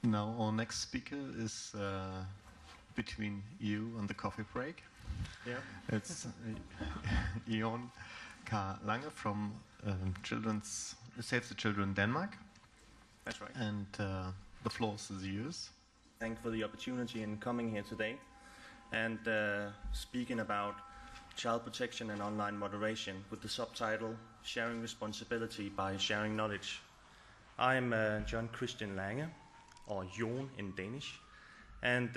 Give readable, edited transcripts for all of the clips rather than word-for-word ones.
Now our next speaker is between you and the coffee break. Yeah. It's Jon K. Lange from Children's Save the Children Denmark. That's right. And the floor is yours. Thank you for the opportunity in coming here today and speaking about child protection and online moderation with the subtitle Sharing Responsibility by Sharing Knowledge. I'm John Christian Lange, or Jon in Danish, and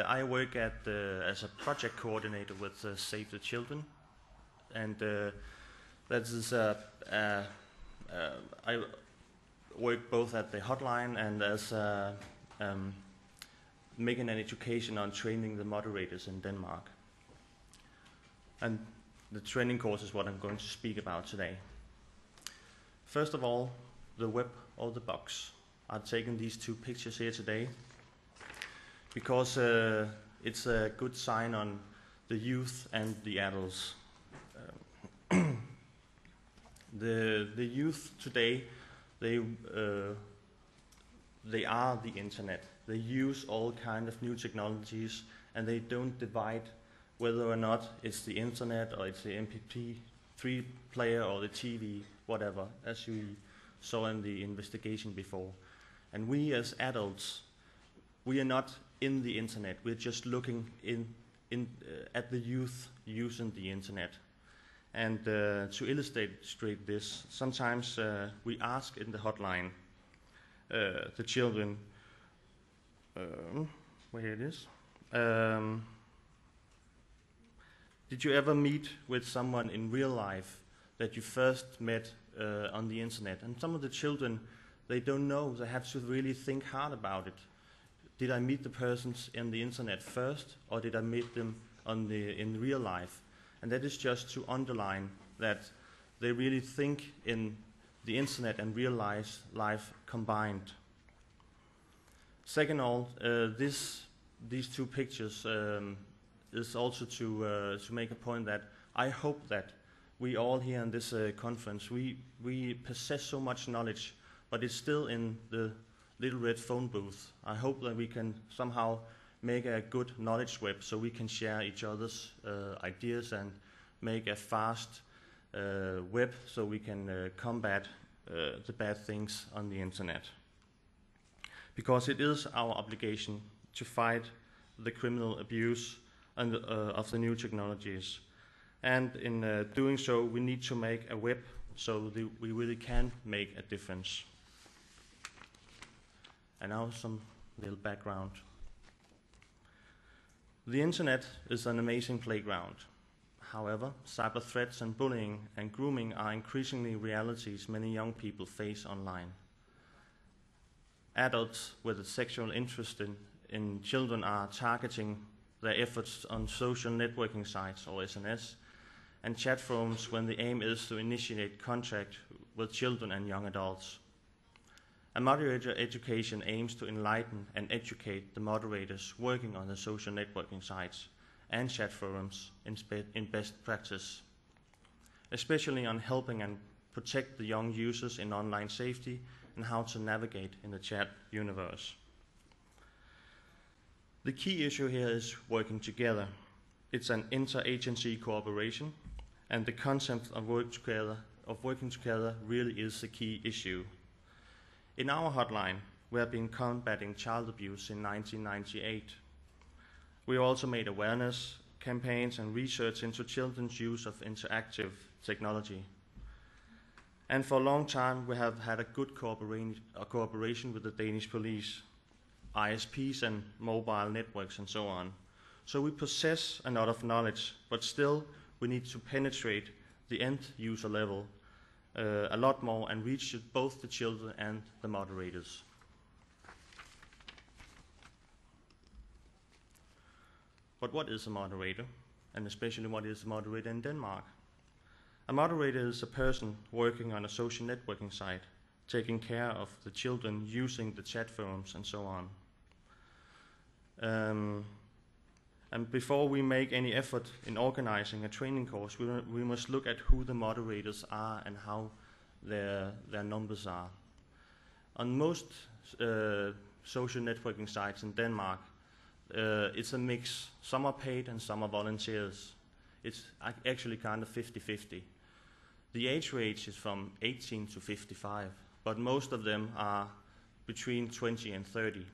I work as a project coordinator with Save the Children, and that is I work both at the hotline and as making an education on training the moderators in Denmark. And the training course is what I'm going to speak about today. First of all, the web or the box. I've taken these two pictures here today because it's a good sign on the youth and the adults. The youth today, they are the internet. They use all kind of new technologies, and they don't divide whether or not it's the internet or it's the MP3 player or the TV, whatever, as we saw in the investigation before. And we as adults, we are not in the internet. We're just looking at the youth using the internet. And to illustrate this, sometimes we ask in the hotline the children, where it is, did you ever meet with someone in real life that you first met on the internet? And some of the children, they don't know. They have to really think hard about it. Did I meet the persons in the internet first, or did I meet them in real life? And that is just to underline that they really think in the internet and real life combined. Second of all, these two pictures is also to make a point that I hope that we all here in this conference, we possess so much knowledge, but it's still in the little red phone booth. I hope that we can somehow make a good knowledge web so we can share each other's ideas and make a fast web so we can combat the bad things on the internet. Because it is our obligation to fight the criminal abuse of the new technologies. And in doing so, we need to make a web so that we really can make a difference. And now some little background. The internet is an amazing playground. However, cyber threats and bullying and grooming are increasingly realities many young people face online. Adults with a sexual interest in children are targeting their efforts on social networking sites or SNS and chat forums when the aim is to initiate contact with children and young adults. A moderator education aims to enlighten and educate the moderators working on the social networking sites and chat forums in best practice, especially on helping and protect the young users in online safety and how to navigate in the chat universe. The key issue here is working together. It's an interagency cooperation, and the concept of working together really is the key issue. In our hotline, we have been combating child abuse in 1998. We also made awareness campaigns and research into children's use of interactive technology. And for a long time, we have had a good cooperation with the Danish police, ISPs and mobile networks and so on. So we possess a lot of knowledge, but still we need to penetrate the end user level a lot more and reach both the children and the moderators. But what is a moderator? And especially what is a moderator in Denmark? A moderator is a person working on a social networking site, taking care of the children using the chat forums and so on. And before we make any effort in organizing a training course, we must look at who the moderators are and how their numbers are. On most social networking sites in Denmark, it's a mix. Some are paid and some are volunteers. It's actually kind of 50-50. The age range is from 18 to 55, but most of them are between 20 and 30.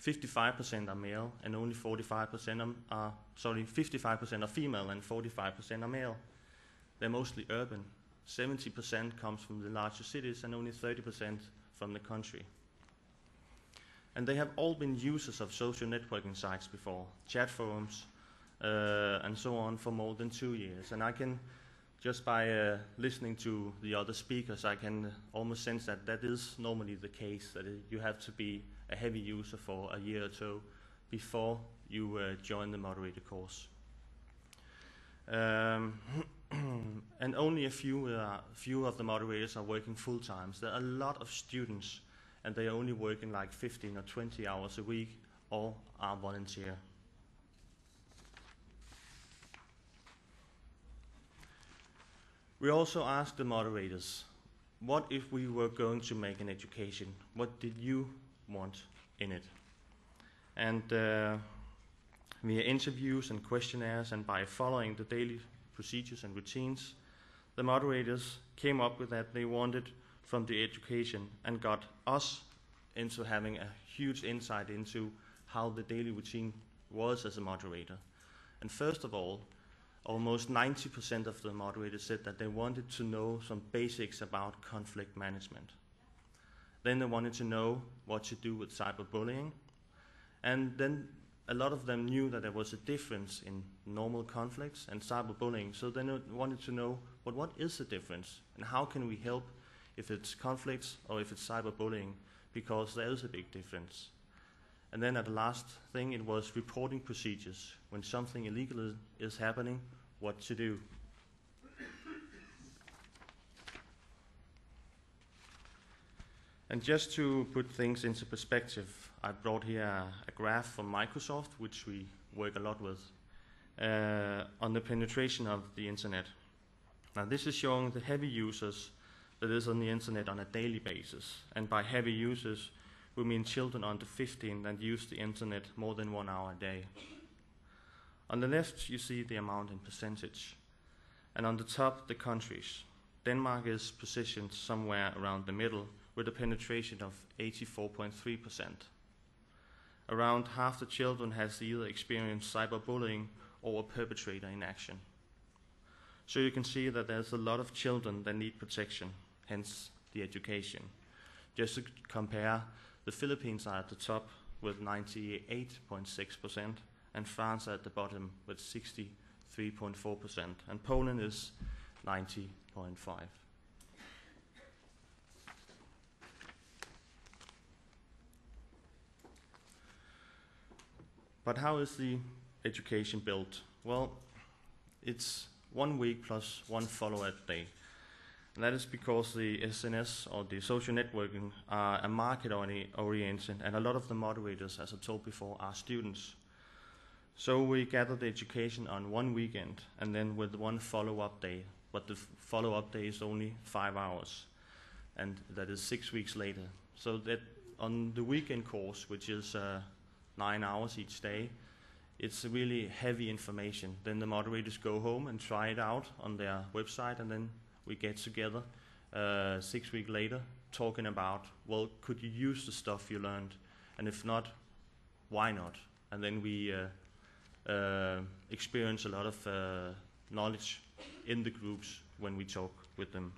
55% are male and only 45% are 55% are female and 45% are male. They're mostly urban. 70% comes from the larger cities and only 30% from the country. And they have all been users of social networking sites before, chat forums, and so on for more than 2 years. And I can, just by listening to the other speakers, I can almost sense that that is normally the case, that you have to be a heavy user for a year or two before you join the moderator course. And only a few of the moderators are working full time. So there are a lot of students, and they are only working like 15 or 20 hours a week, or are volunteer. We also asked the moderators, what if we were going to make an education? What did you want in it? And via interviews and questionnaires, and by following the daily procedures and routines, the moderators came up with that they wanted from the education, and got us into having a huge insight into how the daily routine was as a moderator. And first of all, almost 90% of the moderators said that they wanted to know some basics about conflict management. Then they wanted to know what to do with cyberbullying. And then a lot of them knew that there was a difference in normal conflicts and cyberbullying. So they wanted to know, well, what is the difference? And how can we help if it's conflicts or if it's cyberbullying? Because there is a big difference. And then at the last thing, it was reporting procedures. When something illegal is happening, what to do. And just to put things into perspective, I brought here a graph from Microsoft, which we work a lot with, on the penetration of the internet. Now this is showing the heavy users that is on the internet on a daily basis. And by heavy users, we mean children under 15 that use the internet more than 1 hour a day. On the left, you see the amount in percentage. And on the top, the countries. Denmark is positioned somewhere around the middle with a penetration of 84.3%. Around half the children has either experienced cyberbullying or a perpetrator in action. So you can see that there's a lot of children that need protection, hence the education. Just to compare, the Philippines are at the top with 98.6%, and France at the bottom with 63.4%, and Poland is 90.5%. But how is the education built? Well, it's 1 week plus 1 follow-up day. And that is because the SNS, or the social networking, are a market-oriented, and a lot of the moderators, as I told before, are students. So we gather the education on 1 weekend, and then with 1 follow-up day. But the follow-up day is only 5 hours, and that is 6 weeks later. So that on the weekend course, which is 9 hours each day, it's really heavy information. Then the moderators go home and try it out on their website, and then we get together 6 weeks later talking about, well, could you use the stuff you learned? And if not, why not? And then we experience a lot of knowledge in the groups when we talk with them.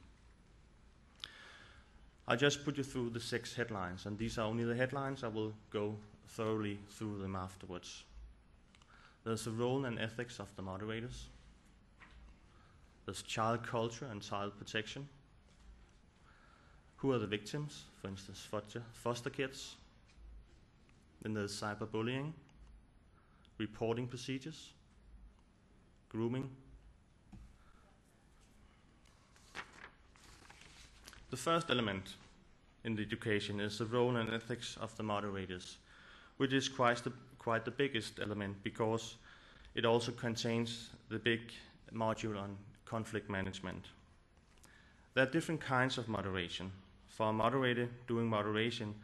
I'll just put you through the 6 headlines, and these are only the headlines. I will go thoroughly through them afterwards. There's the role and ethics of the moderators. There's child culture and child protection. Who are the victims? For instance, foster kids. Then there's cyberbullying, reporting procedures, grooming. The first element in the education is the role and ethics of the moderators, which is quite the biggest element because it also contains the big module on conflict management. There are different kinds of moderation. For a moderator doing moderation,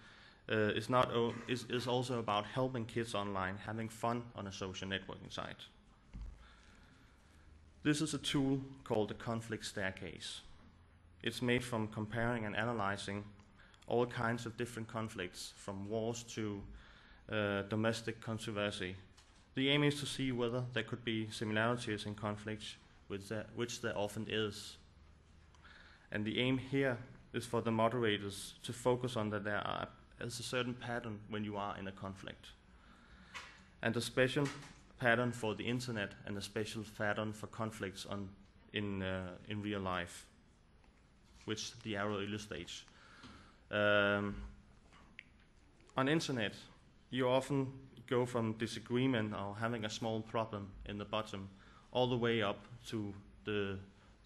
is also about helping kids online, having fun on a social networking site. This is a tool called the conflict staircase. It's made from comparing and analyzing all kinds of different conflicts, from wars to domestic controversy. The aim is to see whether there could be similarities in conflicts, which there often is. And the aim here is for the moderators to focus on that there is a certain pattern when you are in a conflict, and a special pattern for the internet and a special pattern for conflicts in real life, which the arrow illustrates. On internet, you often go from disagreement or having a small problem in the bottom all the way up to the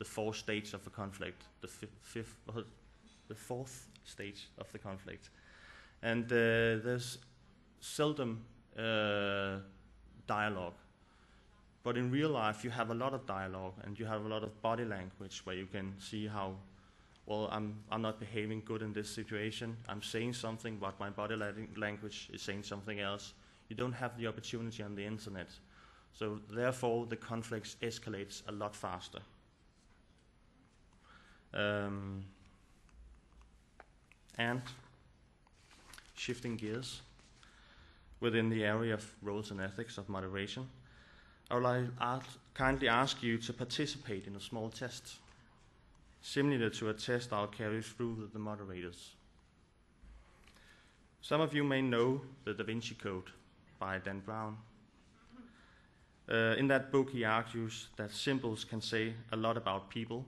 fourth stage of the conflict, the fourth stage of the conflict. And there's seldom dialogue. But in real life, you have a lot of dialogue, and you have a lot of body language where you can see how, well, I'm not behaving good in this situation. I'm saying something, but my body language is saying something else. You don't have the opportunity on the internet. So therefore, the conflict escalates a lot faster. And shifting gears within the area of roles and ethics of moderation, I would kindly ask you to participate in a small test, similar to a test I'll carry through with the moderators. Some of you may know the Da Vinci Code by Dan Brown. In that book, he argues that symbols can say a lot about people.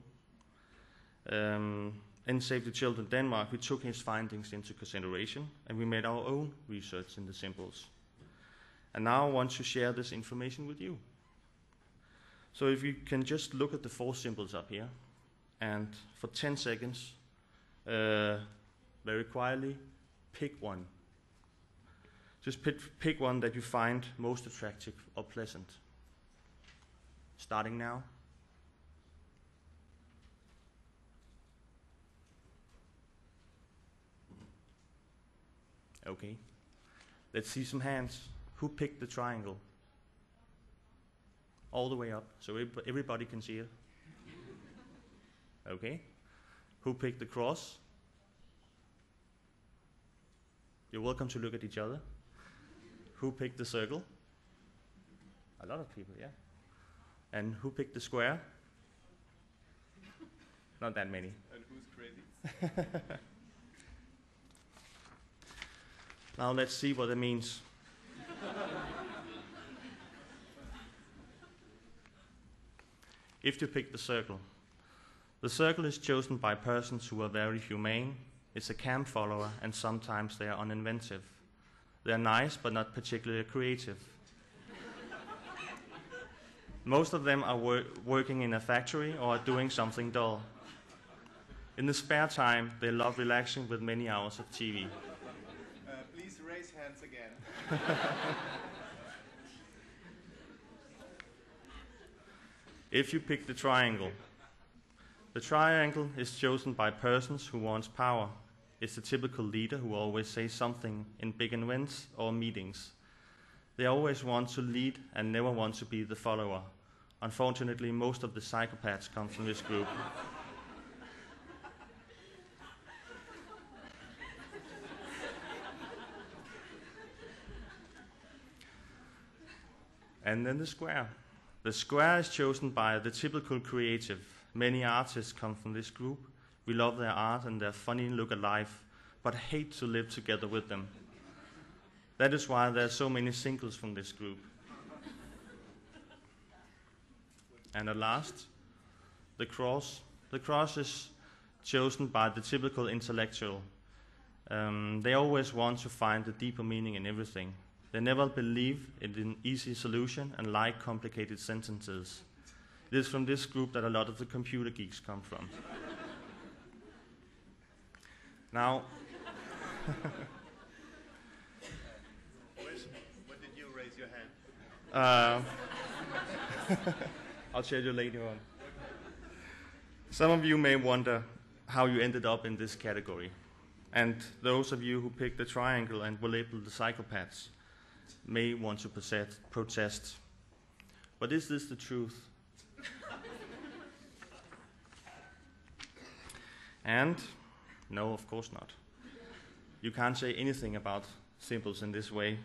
In Save the Children Denmark, we took his findings into consideration, and we made our own research in the symbols. And now I want to share this information with you. So if you can just look at the 4 symbols up here, and for 10 seconds, very quietly, pick one. Just pick one that you find most attractive or pleasant. Starting now. Okay, let's see some hands. Who picked the triangle? All the way up, so everybody can see it. Okay. Who picked the cross? You're welcome to look at each other. Who picked the circle? A lot of people, yeah. And who picked the square? Not that many. And who's crazy? Now let's see what it means. If you pick the circle is chosen by persons who are very humane. It's a camp follower, and sometimes they are uninventive. They're nice, but not particularly creative. Most of them are working in a factory or are doing something dull. In the spare time, they love relaxing with many hours of TV. Please raise hands again. If you pick the triangle is chosen by persons who want power. It's the typical leader who always says something in big events or meetings. They always want to lead and never want to be the follower. Unfortunately, most of the psychopaths come from this group. And then the square. The square is chosen by the typical creative. Many artists come from this group. We love their art and their funny look at life, but hate to live together with them. That is why there are so many singles from this group. And at last, the cross. The cross is chosen by the typical intellectual. They always want to find the deeper meaning in everything. They never believe in an easy solution and like complicated sentences. It is from this group that a lot of the computer geeks come from. Now, when did you raise your hand? I'll tell you later on. Some of you may wonder how you ended up in this category. And those of you who picked the triangle and were labeled the psychopaths may want to protest. But is this the truth? And no, of course not. You can't say anything about symbols in this way,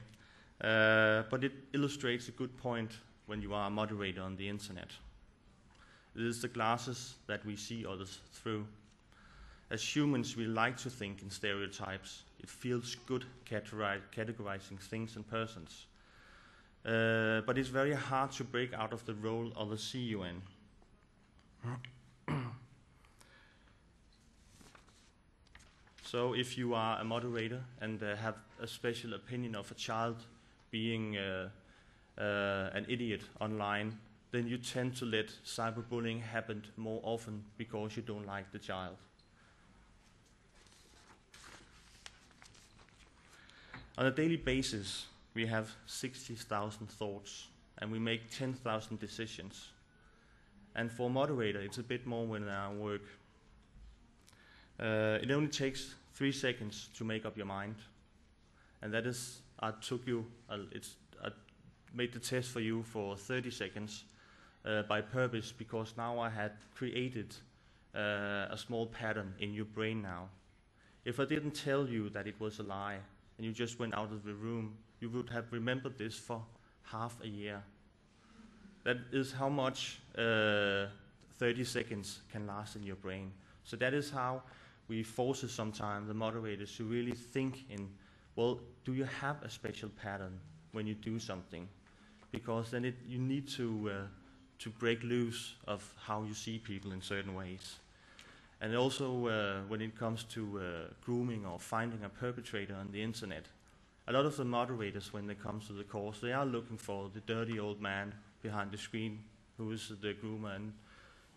but it illustrates a good point when you are a moderator on the internet. It is the glasses that we see others through. As humans, we like to think in stereotypes. It feels good categorizing things and persons. But it's very hard to break out of the role others see you in. So if you are a moderator and have a special opinion of a child being an idiot online, then you tend to let cyberbullying happen more often because you don't like the child. On a daily basis, we have 60,000 thoughts, and we make 10,000 decisions. And for a moderator, it's a bit more when I work. It only takes 3 seconds to make up your mind, and that is, I made the test for you for 30 seconds by purpose, because now I had created a small pattern in your brain now. If I didn't tell you that it was a lie, and you just went out of the room, you would have remembered this for half a year. That is how much 30 seconds can last in your brain. So that is how we force sometimes the moderators to really think in, well, do you have a special pattern when you do something? Because then you need to break loose of how you see people in certain ways. And also when it comes to grooming or finding a perpetrator on the internet, a lot of the moderators, when they come to the course, they are looking for the dirty old man behind the screen who is the groomer. And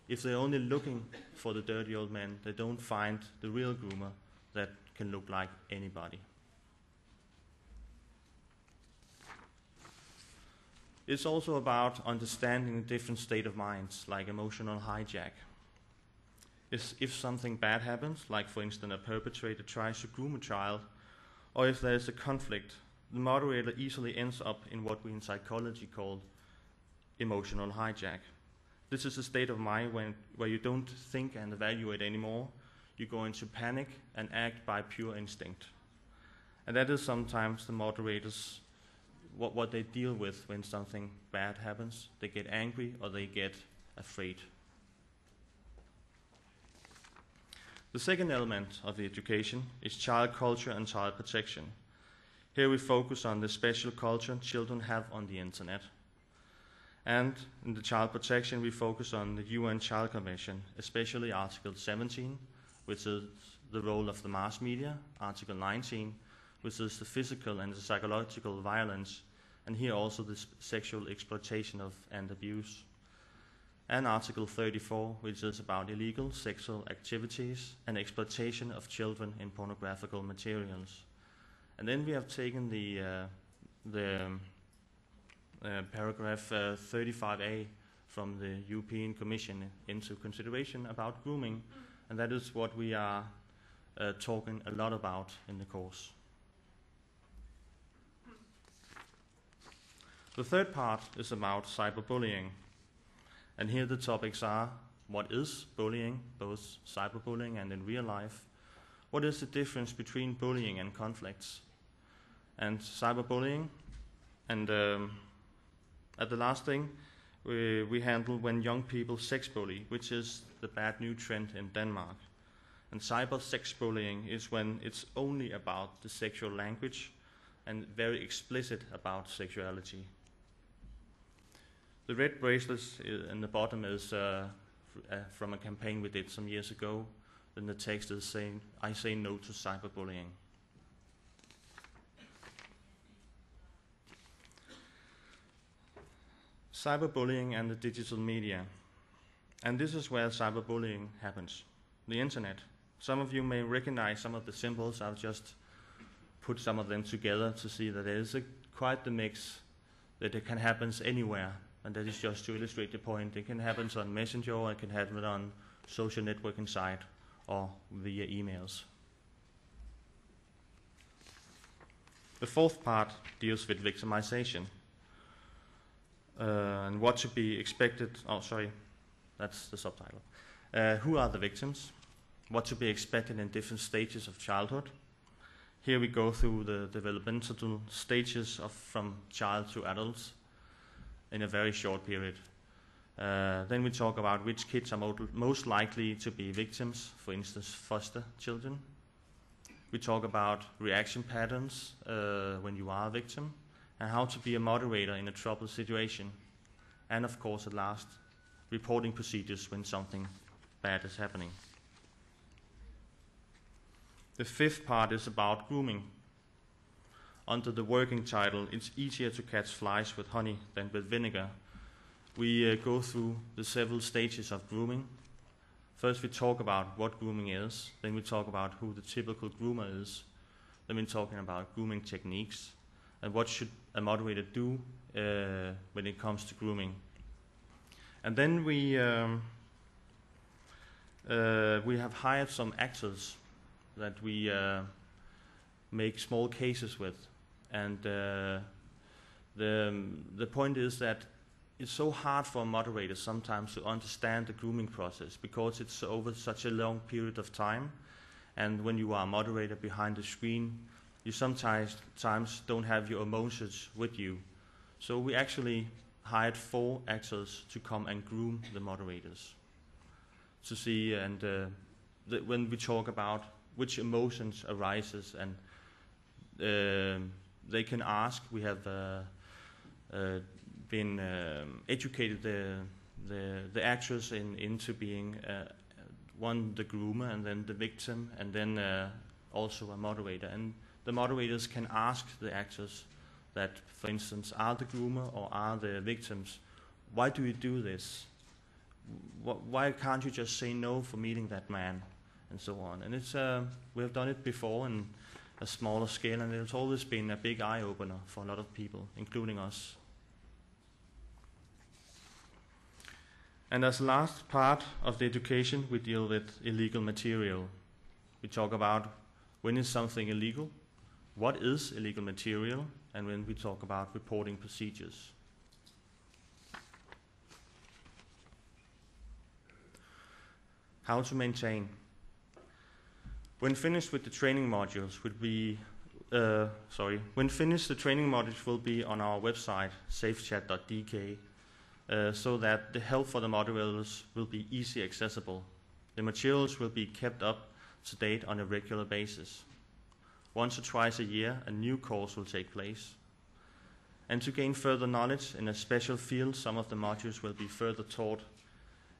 if they're only looking for the dirty old man, they don't find the real groomer that can look like anybody. It's also about understanding different state of minds, like emotional hijack. If something bad happens, like for instance a perpetrator tries to groom a child, or if there's a conflict, the moderator easily ends up in what we in psychology call emotional hijack. This is a state of mind where you don't think and evaluate anymore. You go into panic and act by pure instinct. And that is sometimes the moderators, what they deal with when something bad happens. They get angry or they get afraid. The second element of the education is child culture and child protection. Here we focus on the special culture children have on the internet. And in the child protection, we focus on the UN Child Convention, especially Article 17, which is the role of the mass media, Article 19, which is the physical and the psychological violence, and here also the sexual exploitation of and abuse, and Article 34, which is about illegal sexual activities and exploitation of children in pornographical materials. And then we have taken the paragraph 35A from the European Commission into consideration about grooming, and that is what we are talking a lot about in the course. The third part is about cyberbullying, and here the topics are: what is bullying, both cyberbullying and in real life? What is the difference between bullying and conflicts? And cyberbullying, and at the last thing, we handle when young people sex bully, which is the bad new trend in Denmark. And cyber sex bullying is when it's only about the sexual language and very explicit about sexuality. The red bracelets in the bottom is from a campaign we did some years ago. Then the text is saying, "I say no to cyberbullying." Cyberbullying and the digital media. And this is where cyberbullying happens, the internet. Some of you may recognize some of the symbols. I've just put some of them together to see that there is quite the mix, that it can happen anywhere. And that is just to illustrate the point. It can happen on Messenger, or it can happen on social networking site, or via emails. The fourth part deals with victimization and what to be expected. Oh, sorry, that's the subtitle. Who are the victims? What to be expected in different stages of childhood. Here we go through the developmental stages from child to adults in a very short period. Then we talk about which kids are most likely to be victims, for instance, foster children. We talk about reaction patterns when you are a victim, and how to be a moderator in a troubled situation. And of course, at last, reporting procedures when something bad is happening. The fifth part is about grooming. Under the working title, "It's easier to catch flies with honey than with vinegar," we go through the several stages of grooming. First we talk about what grooming is, then we talk about who the typical groomer is, then we're talking about grooming techniques, and what should a moderator do when it comes to grooming. And then we have hired some actors that we make small cases with, and the point is that it's so hard for a moderator sometimes to understand the grooming process because it's over such a long period of time, and when you are a moderator behind the screen, you sometimes don't have your emotions with you. So we actually hired 4 actors to come and groom the moderators to see, and when we talk about which emotions arises, and they can ask. We have been educated the actors into being one the groomer, and then the victim, and then also a moderator. And the moderators can ask the actors that, for instance, are the groomer or are the victims, why do you do this? Why can't you just say no for meeting that man? And so on. And it's we have done it before in a smaller scale, and it's always been a big eye-opener for a lot of people, including us. And as last part of the education, we deal with illegal material. We talk about when is something illegal, what is illegal material, and when we talk about reporting procedures. How to maintain. When finished with the training modules, the training modules will be on our website, safechat.dk, so that the help for the moderators will be easy accessible. The materials will be kept up to date on a regular basis. Once or twice a year, a new course will take place. And to gain further knowledge in a special field, some of the modules will be further taught.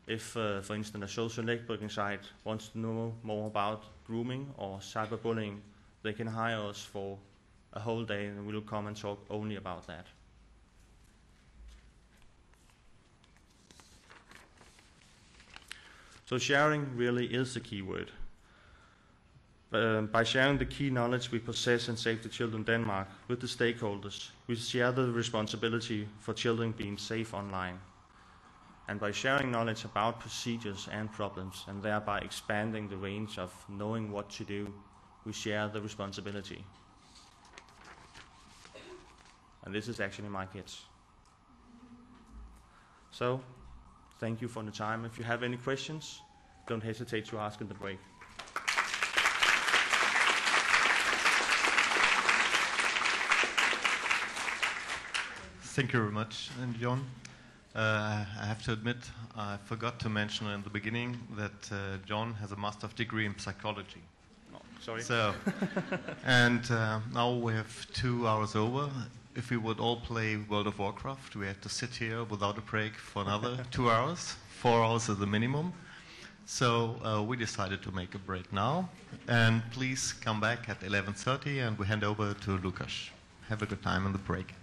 If, for instance, a social networking site wants to know more about grooming or cyberbullying, they can hire us for a whole day, and we'll come and talk only about that. So sharing really is the key word. By sharing the key knowledge we possess in Save the Children Denmark with the stakeholders, we share the responsibility for children being safe online. And by sharing knowledge about procedures and problems, and thereby expanding the range of knowing what to do, we share the responsibility. And this is actually my kids. So, thank you for the time. If you have any questions, don't hesitate to ask in the break. Thank you very much, John. I have to admit, I forgot to mention in the beginning that John has a master's degree in psychology. Oh, sorry. So, and now we have 2 hours over. If we would all play World of Warcraft, we have to sit here without a break for another 2 hours. 4 hours is the minimum. So we decided to make a break now. And please come back at 11:30 and we hand over to Lukas. Have a good time on the break.